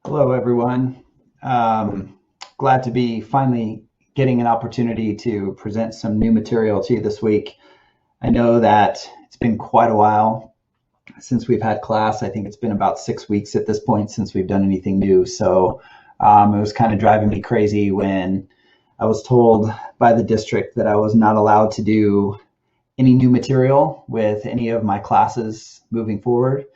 Hello, everyone. Glad to be finally getting an opportunity to present some new material to you this week. I know that it's been quite a while since we've had class. I think it's been about 6 weeks at this point since we've done anything new. So it was kind of driving me crazy when I was told by the district that I was not allowed to do any new material with any of my classes moving forward,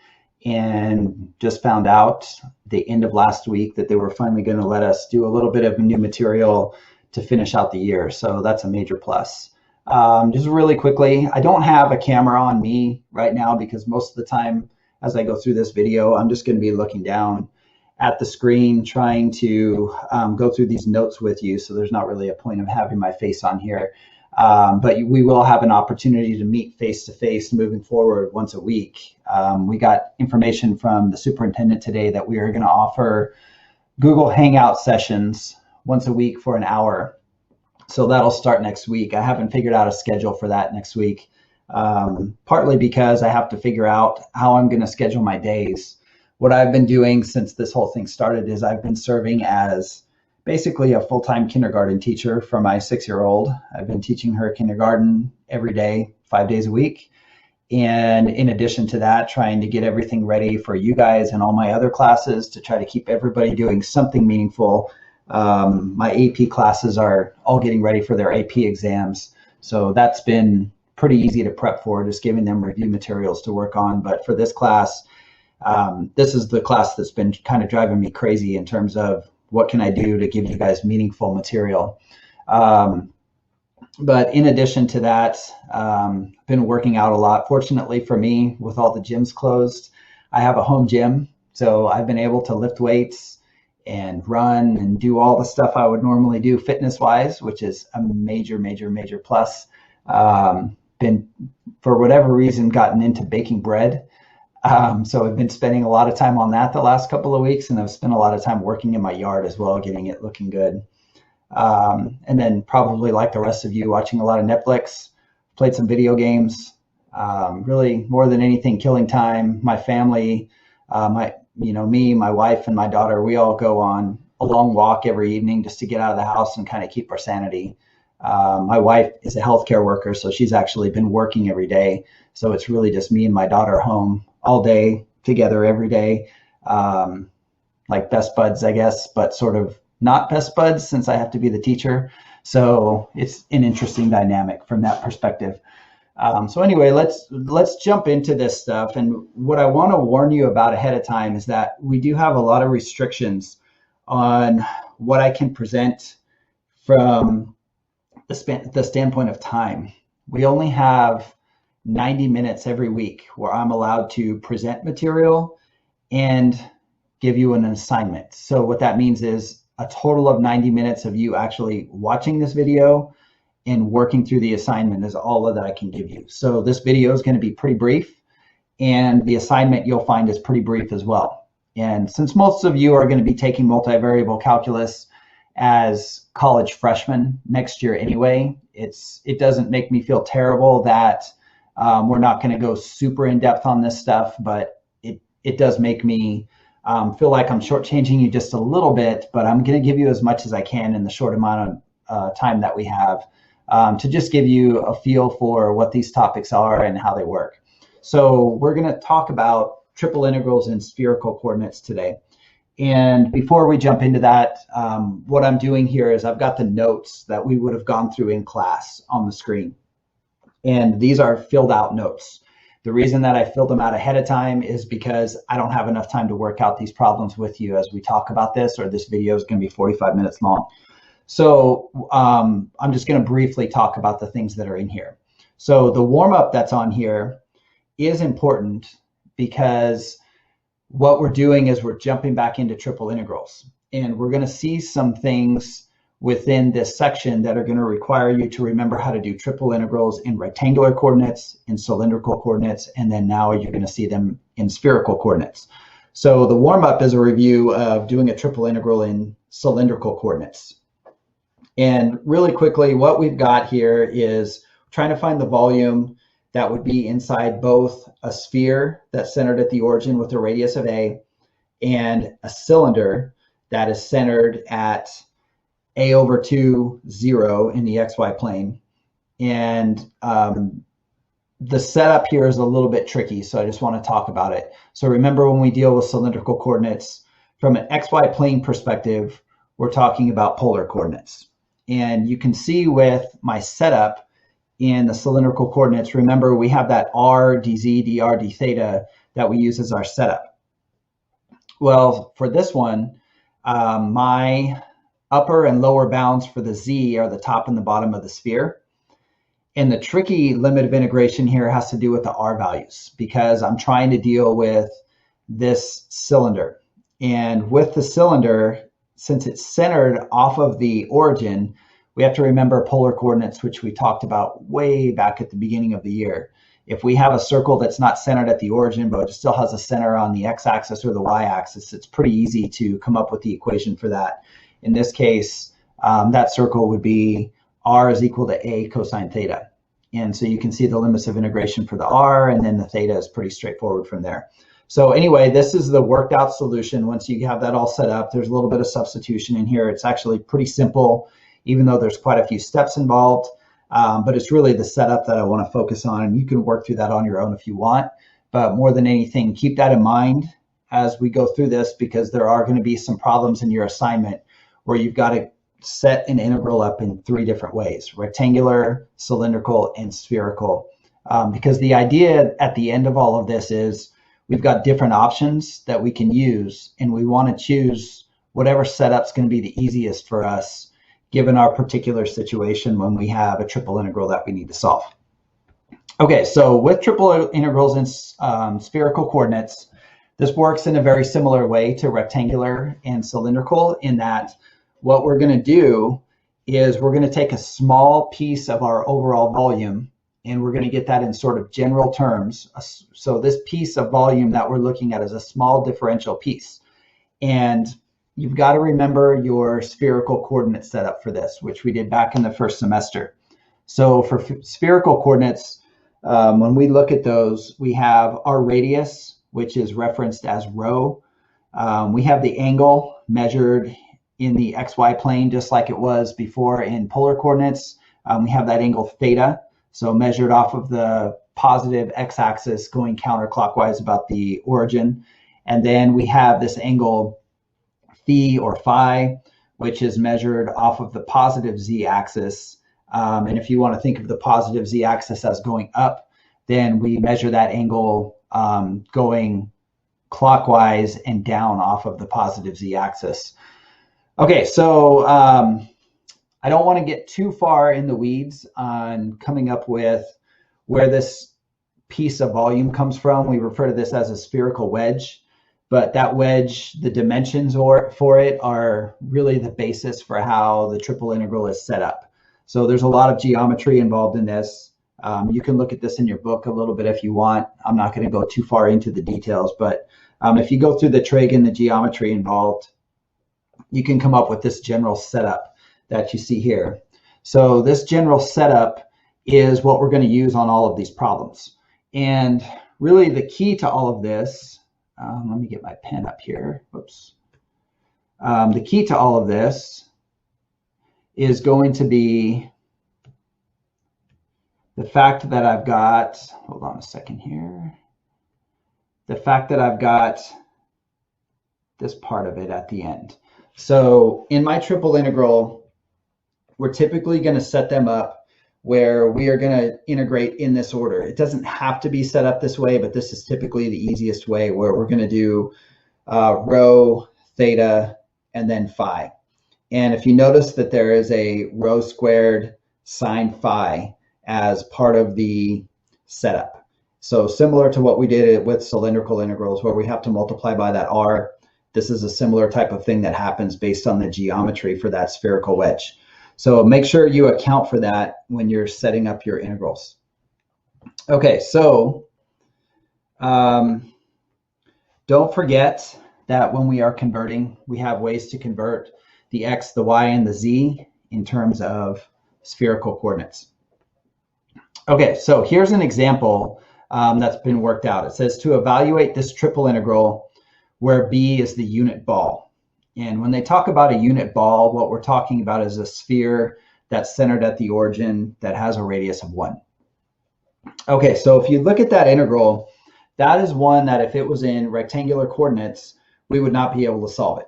and just found out the end of last week that they were finally going to let us do a little bit of new material to finish out the year. So that's a major plus. Just really quickly, I don't have a camera on me right now because most of the time as I go through this video, I'm just going to be looking down at the screen trying to go through these notes with you. So there's not really a point of having my face on here. But we will have an opportunity to meet face to face moving forward once a week. We got information from the superintendent today that we are going to offer Google Hangout sessions once a week for an hour. So that'll start next week. I haven't figured out a schedule for that next week, partly because I have to figure out how I'm going to schedule my days. What I've been doing since this whole thing started is I've been serving as basically a full-time kindergarten teacher for my 6-year-old. I've been teaching her kindergarten every day, 5 days a week. And in addition to that, trying to get everything ready for you guys and all my other classes to try to keep everybody doing something meaningful. My AP classes are all getting ready for their AP exams. So that's been pretty easy to prep for, just giving them review materials to work on. But for this class, this is the class that's been kind of driving me crazy in terms of what can I do to give you guys meaningful material. But in addition to that, been working out a lot. Fortunately for me, with all the gyms closed, I have a home gym. So I've been able to lift weights and run and do all the stuff I would normally do fitness wise, which is a major, major, major plus. Been, for whatever reason, gotten into baking bread. So I've been spending a lot of time on that the last couple of weeks, and I've spent a lot of time working in my yard as well, getting it looking good. And then probably like the rest of you, watching a lot of Netflix, played some video games, really more than anything, killing time. My family, me, my wife and my daughter, we all go on a long walk every evening just to get out of the house and kind of keep our sanity. My wife is a healthcare worker, so she's actually been working every day. So it's really just me and my daughter home all day together every day, like best buds, I guess, but sort of not best buds since I have to be the teacher. So it's an interesting dynamic from that perspective. So anyway, let's jump into this stuff. And what I want to warn you about ahead of time is that we do have a lot of restrictions on what I can present from the standpoint of time. We only have 90 minutes every week where I'm allowed to present material and give you an assignment. So what that means is a total of 90 minutes of you actually watching this video and working through the assignment is all that I can give you. So this video is going to be pretty brief, and the assignment you'll find is pretty brief as well. And since most of you are going to be taking multivariable calculus as college freshmen next year anyway, it doesn't make me feel terrible that we're not going to go super in depth on this stuff, but it does make me feel like I'm shortchanging you just a little bit, but I'm going to give you as much as I can in the short amount of time that we have to just give you a feel for what these topics are and how they work. So we're going to talk about triple integrals and spherical coordinates today. And before we jump into that, what I'm doing here is I've got the notes that we would have gone through in class on the screen. And these are filled out notes. The reason that I filled them out ahead of time is because I don't have enough time to work out these problems with you as we talk about this, or this video is going to be 45 minutes long. So I'm just going to briefly talk about the things that are in here. So the warm-up that's on here is important because what we're doing is we're jumping back into triple integrals. And we're going to see some things within this section that are going to require you to remember how to do triple integrals in rectangular coordinates, in cylindrical coordinates, and then now you're going to see them in spherical coordinates. So the warm-up is a review of doing a triple integral in cylindrical coordinates. And really quickly, what we've got here is trying to find the volume that would be inside both a sphere that's centered at the origin with a radius of A and a cylinder that is centered at a over 2, 0 in the xy plane. And the setup here is a little bit tricky, so I just want to talk about it. So remember, when we deal with cylindrical coordinates, from an xy plane perspective, we're talking about polar coordinates. And you can see with my setup in the cylindrical coordinates, remember we have that r, dz, dr, d theta that we use as our setup. Well, for this one, my upper and lower bounds for the z are the top and the bottom of the sphere. And the tricky limit of integration here has to do with the r values, because I'm trying to deal with this cylinder. And with the cylinder, since it's centered off of the origin, we have to remember polar coordinates, which we talked about way back at the beginning of the year. If we have a circle that's not centered at the origin, but it still has a center on the x-axis or the y-axis, it's pretty easy to come up with the equation for that. In this case, that circle would be r is equal to a cosine theta. And so you can see the limits of integration for the r, and then the theta is pretty straightforward from there. So anyway, this is the worked out solution. Once you have that all set up, there's a little bit of substitution in here. It's actually pretty simple, even though there's quite a few steps involved. But it's really the setup that I want to focus on, and you can work through that on your own if you want. But more than anything, keep that in mind as we go through this, because there are going to be some problems in your assignment where you've got to set an integral up in 3 different ways: rectangular, cylindrical, and spherical. Because the idea at the end of all of this is we've got different options that we can use, and we want to choose whatever setup's going to be the easiest for us, given our particular situation when we have a triple integral that we need to solve. Okay, so with triple integrals in spherical coordinates, this works in a very similar way to rectangular and cylindrical, in that what we're going to do is we're going to take a small piece of our overall volume, and we're going to get that in sort of general terms. So this piece of volume that we're looking at is a small differential piece. And you've got to remember your spherical coordinate setup for this, which we did back in the first semester. So for spherical coordinates, when we look at those, we have our radius, which is referenced as rho. We have the angle measured in the xy plane, just like it was before in polar coordinates. We have that angle theta, so measured off of the positive x-axis going counterclockwise about the origin. And then we have this angle phi or phi, which is measured off of the positive z-axis. And if you want to think of the positive z-axis as going up, then we measure that angle going clockwise and down off of the positive z-axis. Okay, so I don't want to get too far in the weeds on coming up with where this piece of volume comes from. We refer to this as a spherical wedge, but that wedge, the dimensions for it are really the basis for how the triple integral is set up. So there's a lot of geometry involved in this. You can look at this in your book a little bit if you want. I'm not going to go too far into the details, but if you go through the trig and the geometry involved, you can come up with this general setup that you see here. So this general setup is what we're going to use on all of these problems. And really the key to all of this, let me get my pen up here. Whoops. The key to all of this is going to be the fact that I've got, hold on a second here, the fact that I've got this part of it at the end. So in my triple integral, we're typically going to set them up where we are going to integrate in this order. It doesn't have to be set up this way, but this is typically the easiest way, where we're going to do rho, theta, and then phi. And if you notice that there is a rho squared sine phi as part of the setup. So similar to what we did with cylindrical integrals, where we have to multiply by that r, this is a similar type of thing that happens based on the geometry for that spherical wedge. So make sure you account for that when you're setting up your integrals. Okay, so don't forget that when we are converting, we have ways to convert the x, the y, and the z in terms of spherical coordinates. Okay, so here's an example that's been worked out. It says to evaluate this triple integral, where B is the unit ball. And when they talk about a unit ball, what we're talking about is a sphere that's centered at the origin that has a radius of 1. Okay, so if you look at that integral, that is one that if it was in rectangular coordinates, we would not be able to solve it.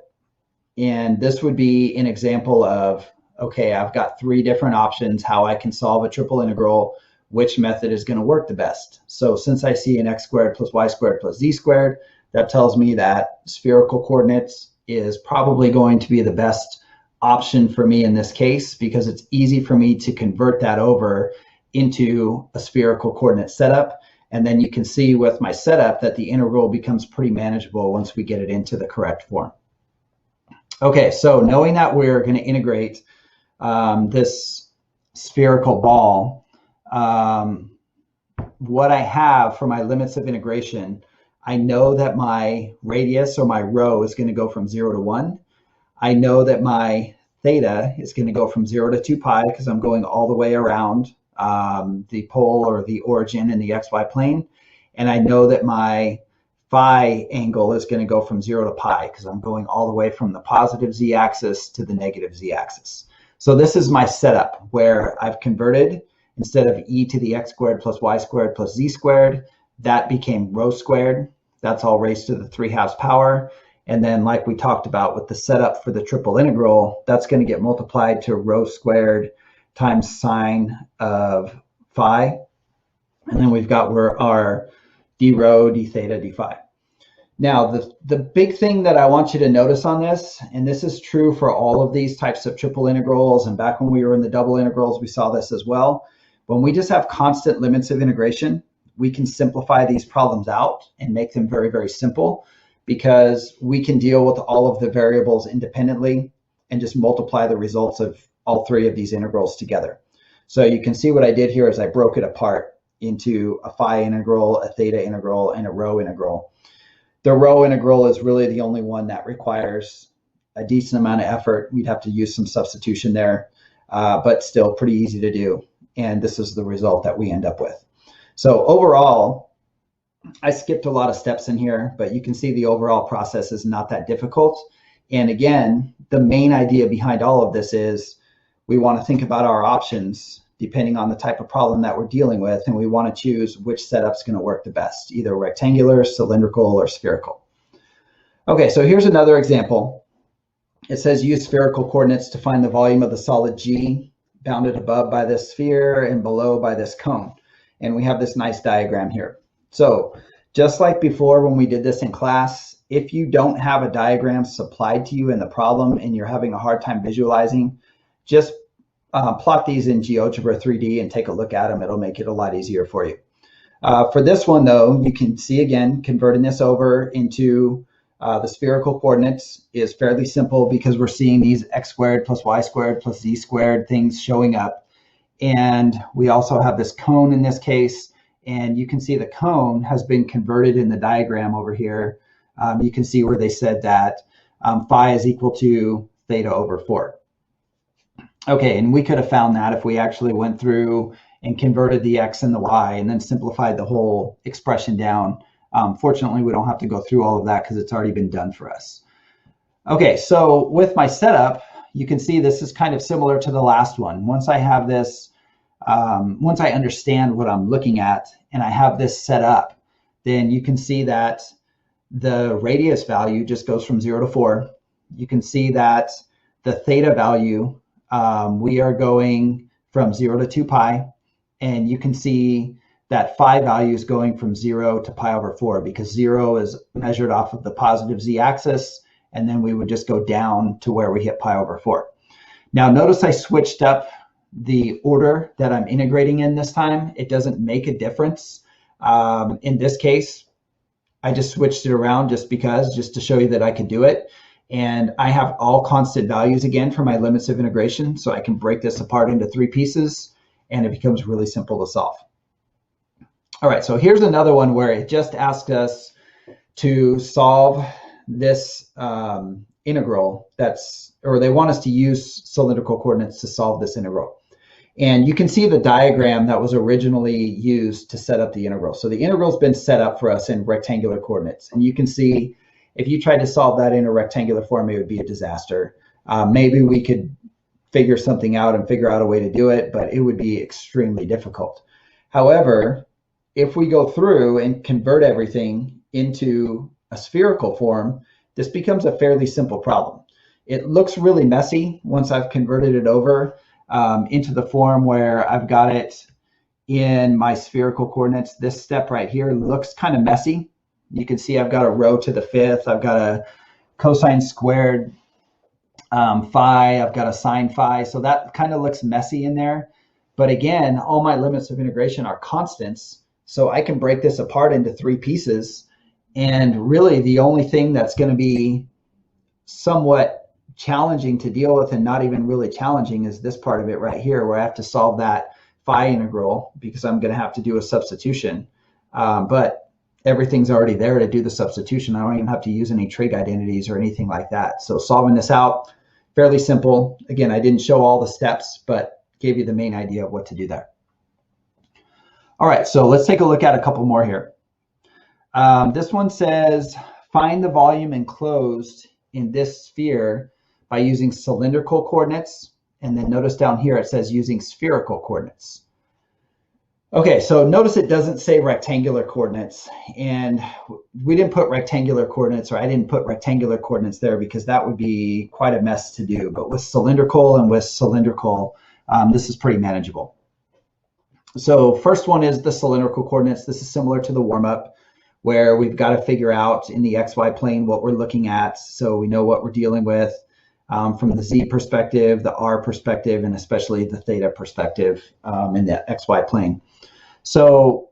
And this would be an example of, okay, I've got 3 different options how I can solve a triple integral, which method is going to work the best. So since I see an x squared plus y squared plus z squared, that tells me that spherical coordinates is probably going to be the best option for me in this case, because it's easy for me to convert that over into a spherical coordinate setup. And then you can see with my setup that the integral becomes pretty manageable once we get it into the correct form. Okay, so knowing that we're going to integrate this spherical ball, what I have for my limits of integration, I know that my radius or my rho is going to go from 0 to 1. I know that my theta is going to go from 0 to 2 pi because I'm going all the way around the pole or the origin in the xy plane. And I know that my phi angle is going to go from 0 to pi because I'm going all the way from the positive z-axis to the negative z-axis. So this is my setup where I've converted, instead of e to the x squared plus y squared plus z squared, that became rho squared. That's all raised to the 3/2 power. And then like we talked about with the setup for the triple integral, that's going to get multiplied to rho squared times sine of phi. And then we've got where our d rho, d theta, d phi. Now, the big thing that I want you to notice on this, and this is true for all of these types of triple integrals, and back when we were in the double integrals, we saw this as well. When we just have constant limits of integration, we can simplify these problems out and make them very, very simple, because we can deal with all of the variables independently and just multiply the results of all 3 of these integrals together. So you can see what I did here is I broke it apart into a phi integral, a theta integral, and a rho integral. The rho integral is really the only one that requires a decent amount of effort. We'd have to use some substitution there, but still pretty easy to do. And this is the result that we end up with. So overall, I skipped a lot of steps in here, but you can see the overall process is not that difficult. And again, the main idea behind all of this is we want to think about our options depending on the type of problem that we're dealing with, and we want to choose which setup's going to work the best, either rectangular, cylindrical, or spherical. Okay, so here's another example. It says use spherical coordinates to find the volume of the solid G, bounded above by this sphere and below by this cone. And we have this nice diagram here. So just like before when we did this in class, if you don't have a diagram supplied to you in the problem and you're having a hard time visualizing, just plot these in GeoGebra 3D and take a look at them. It'll make it a lot easier for you. For this one, though, you can see again, converting this over into the spherical coordinates is fairly simple because we're seeing these x squared plus y squared plus z squared things showing up. And we also have this cone in this case. And you can see the cone has been converted in the diagram over here. You can see where they said that phi is equal to theta over 4. Okay, and we could have found that if we actually went through and converted the x and the y and then simplified the whole expression down. Fortunately, we don't have to go through all of that because it's already been done for us. Okay, so with my setup, you can see this is kind of similar to the last one. Once I have this, once I understand what I'm looking at and I have this set up, then you can see that the radius value just goes from 0 to 4. You can see that the theta value, we are going from 0 to 2 pi, and you can see that phi value is going from 0 to pi over 4 because 0 is measured off of the positive z-axis, and then we would just go down to where we hit pi over 4. Now notice I switched up the order that I'm integrating in this time. It doesn't make a difference. In this case, I just switched it around just to show you that I could do it. And I have all constant values again for my limits of integration, so I can break this apart into 3 pieces, and it becomes really simple to solve. All right, so here's another one where it just asked us to solve this integral or they want us to use cylindrical coordinates to solve this integral. And you can see the diagram that was originally used to set up the integral. So the integral's been set up for us in rectangular coordinates, and you can see If you tried to solve that in a rectangular form, it would be a disaster. Maybe we could figure something out and figure out a way to do it, but it would be extremely difficult. However, if we go through and convert everything into a spherical form, this becomes a fairly simple problem. It looks really messy once I've converted it over into the form where I've got it in my spherical coordinates. This step right here looks kind of messy. You can see I've got a rho to the fifth. I've got a cosine squared phi. I've got a sine phi. So that kind of looks messy in there. But again, all my limits of integration are constants. So I can break this apart into three pieces. And really the only thing that's going to be somewhat challenging to deal with, and not even really challenging, is this part of it right here, where I have to solve that phi integral because I'm going to have to do a substitution. But everything's already there to do the substitution. I don't even have to use any trig identities or anything like that. So solving this out, fairly simple. Again, I didn't show all the steps, but gave you the main idea of what to do there. All right, so let's take a look at a couple more here. This one says, find the volume enclosed in this sphere by using cylindrical coordinates. And then notice down here it says using spherical coordinates. Okay, so notice it doesn't say rectangular coordinates. And we didn't put rectangular coordinates, or I didn't put rectangular coordinates there because that would be quite a mess to do. But with cylindrical and with cylindrical, this is pretty manageable. So first one is the cylindrical coordinates. This is similar to the warm-up, where we've got to figure out in the XY plane what we're looking at, so we know what we're dealing with from the Z perspective, the R perspective, and especially the theta perspective in the XY plane. So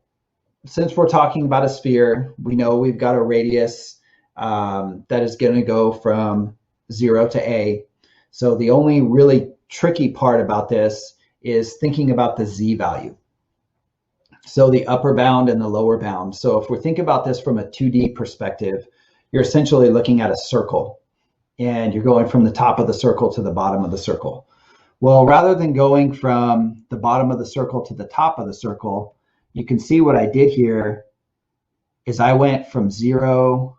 since we're talking about a sphere, we know we've got a radius that is going to go from 0 to A. So the only really tricky part about this is thinking about the Z value. So the upper bound and the lower bound. So if we think about this from a 2D perspective, you're essentially looking at a circle, and you're going from the top of the circle to the bottom of the circle. Well, rather than going from the bottom of the circle to the top of the circle, you can see what I did here is I went from 0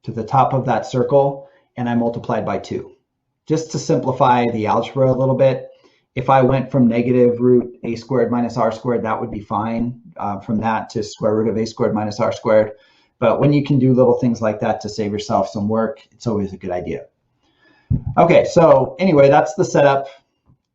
to the top of that circle, and I multiplied by 2. Just to simplify the algebra a little bit, if I went from negative root a squared minus r squared, that would be fine. From that to square root of a squared minus r squared. But when you can do little things like that to save yourself some work, it's always a good idea. Okay, so anyway, that's the setup.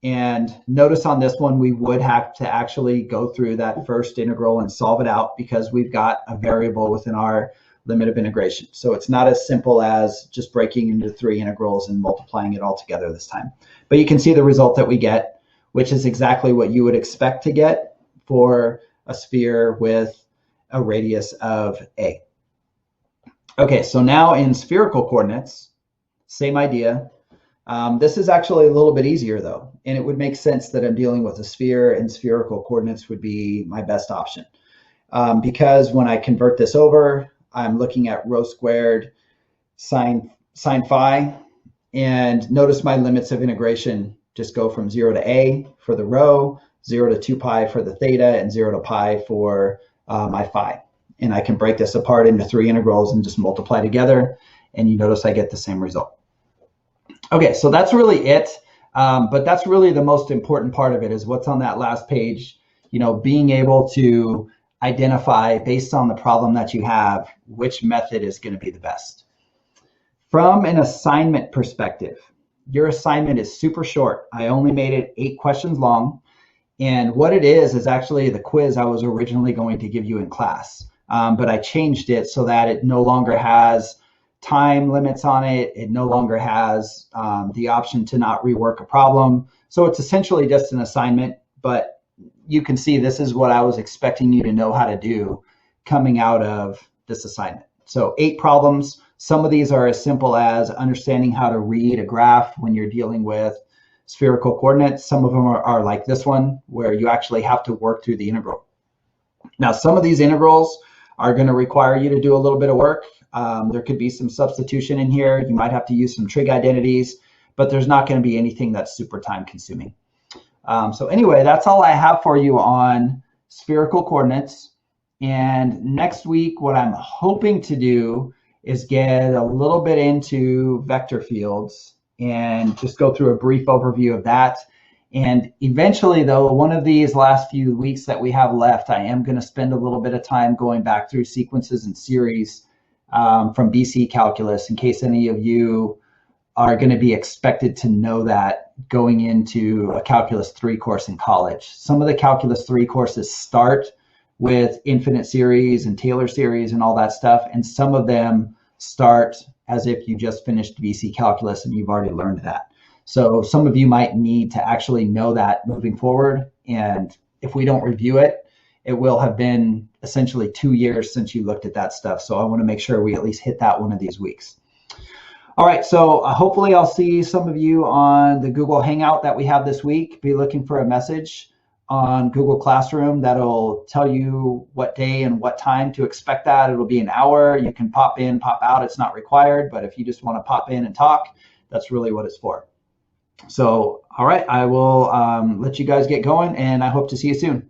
And notice on this one, we would have to actually go through that first integral and solve it out because we've got a variable within our limit of integration. So it's not as simple as just breaking into three integrals and multiplying it all together this time. But you can see the result that we get, which is exactly what you would expect to get for a sphere with a radius of A. Okay, so now in spherical coordinates, same idea. This is actually a little bit easier though, and it would make sense that I'm dealing with a sphere, and spherical coordinates would be my best option. Because when I convert this over, I'm looking at rho squared sine phi, and notice my limits of integration just go from 0 to A for the rho, 0 to 2 pi for the theta, and 0 to pi for my phi. And I can break this apart into three integrals and just multiply together, and you notice I get the same result. Okay, so that's really it, but that's really the most important part of it is what's on that last page, being able to identify based on the problem that you have, which method is going to be the best. From an assignment perspective, your assignment is super short. I only made it 8 questions long. And what it is actually the quiz I was originally going to give you in class. But I changed it so that it no longer has time limits on it. It no longer has the option to not rework a problem. So it's essentially just an assignment, but you can see this is what I was expecting you to know how to do coming out of this assignment. So 8 problems. Some of these are as simple as understanding how to read a graph when you're dealing with spherical coordinates. Some of them are like this one, where you actually have to work through the integral. Now, some of these integrals are going to require you to do a little bit of work. There could be some substitution in here. You might have to use some trig identities, but there's not going to be anything that's super time consuming. So anyway, that's all I have for you on spherical coordinates. And next week, what I'm hoping to do is get a little bit into vector fields and just go through a brief overview of that. And eventually, though, one of these last few weeks that we have left, I am going to spend a little bit of time going back through sequences and series from BC calculus, in case any of you are going to be expected to know that going into a Calculus 3 course in college. Some of the Calculus 3 courses start with infinite series and Taylor series and all that stuff, and some of them start as if you just finished BC calculus and you've already learned that. So some of you might need to actually know that moving forward, and if we don't review it, it will have been essentially 2 years since you looked at that stuff. So I want to make sure we at least hit that one of these weeks. All right, so hopefully I'll see some of you on the Google Hangout that we have this week. Be looking for a message on Google Classroom that'll tell you what day and what time to expect that. It'll be an hour. You can pop in, pop out. It's not required, but if you just want to pop in and talk, that's really what it's for. So, all right, I will let you guys get going, and I hope to see you soon.